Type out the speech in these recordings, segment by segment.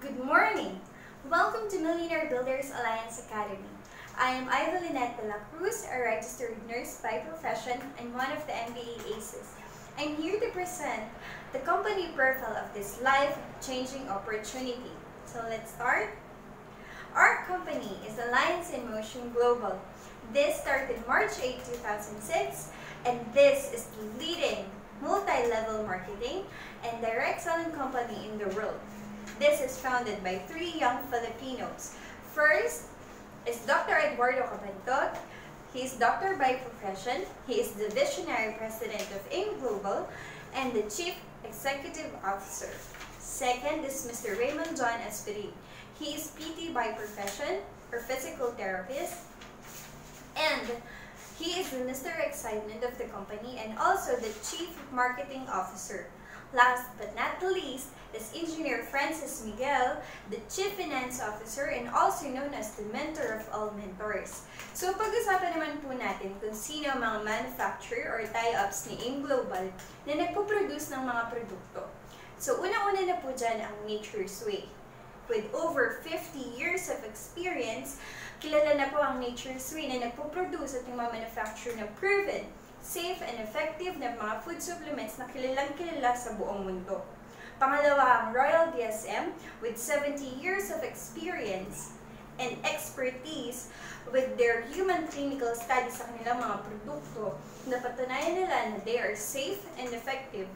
Good morning! Welcome to Millionaire Builders Alliance Academy. I am Ida Lynette de la Cruz, a registered nurse by profession and one of the MBA ACEs. I'm here to present the company profile of this life-changing opportunity. So let's start. Our company is Alliance in Motion Global. This started March 8, 2006, and this is the leading multi-level marketing and direct selling company in the world. This is founded by three young Filipinos. First is Dr. Eduardo Cabantot. He is doctor by profession. He is the visionary president of AIM Global and the chief executive officer. Second is Mr. Raymond John Esperin. He is PT by profession or physical therapist. And he is the Mr. Excitement of the company and also the chief marketing officer. Last but not the least is Engineer Francis Miguel, the Chief Finance Officer and also known as the mentor of all mentors. So pag-usapan naman po natin kung sino ang mga manufacturer or tie-ups ni AIM Global na nagpo-produce ng mga produkto. So unang-una na po dyan ang Nature's Way. With over 50 years of experience, kilala na po ang Nature's Way na nagpo-produce at nagmamanufacture ng proven, safe and effective na mga food supplements na kilalang-kilala sa buong mundo. Pangalawa ang Royal DSM with 70 years of experience and expertise with their human clinical studies sa kanilang mga produkto na patunayan nila na they are safe and effective.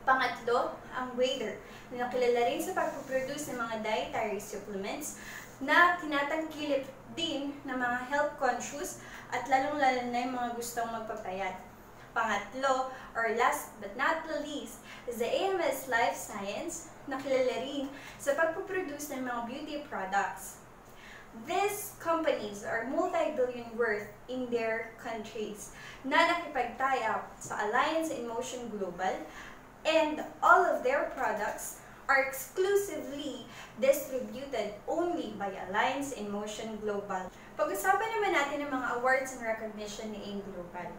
Pangatlo, ang Wader, na nakilala rin sa pagpuproduce ng mga dietary supplements na tinatangkilip din ng mga health-conscious at lalong-lalo na yung mga gustong magpapayat. Pangatlo, or last but not the least, is the AMS Life Science, na kilala rin sa pagpuproduce ng mga beauty products. These companies are multi-billion worth in their countries na nakipag-tie up sa Alliance in Motion Global, and all of their products are exclusively distributed only by Alliance in Motion Global. Pag-usapan naman natin ang mga awards and recognition ni AIM Global.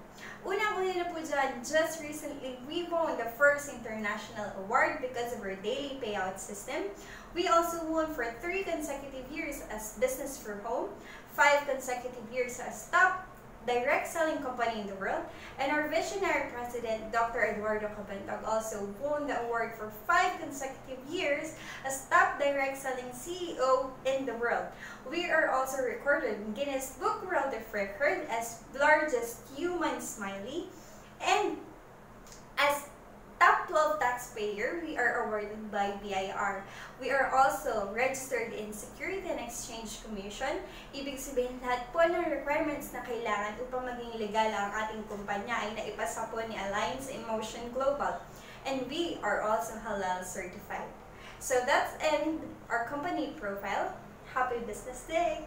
Unang-una na po dyan, just recently, we won the first international award because of our daily payout system. We also won for 3 consecutive years as Business for Home, 5 consecutive years as top direct selling company in the world, and our visionary president, Dr. Eduardo Cabantot, also won the award for 5 consecutive years as top direct selling CEO in the world. We are also recorded in Guinness Book World of Record as largest human smiley, and as top 12 taxpayer, we are awarded by BIR. We are also registered in Security and Exchange Commission. Ibig sabihin, lahat po ng requirements na kailangan upang maging legal ang ating kumpanya ay naipasa po ni Alliance in Motion Global. And we are also halal certified. So that's end our company profile. Happy Business Day!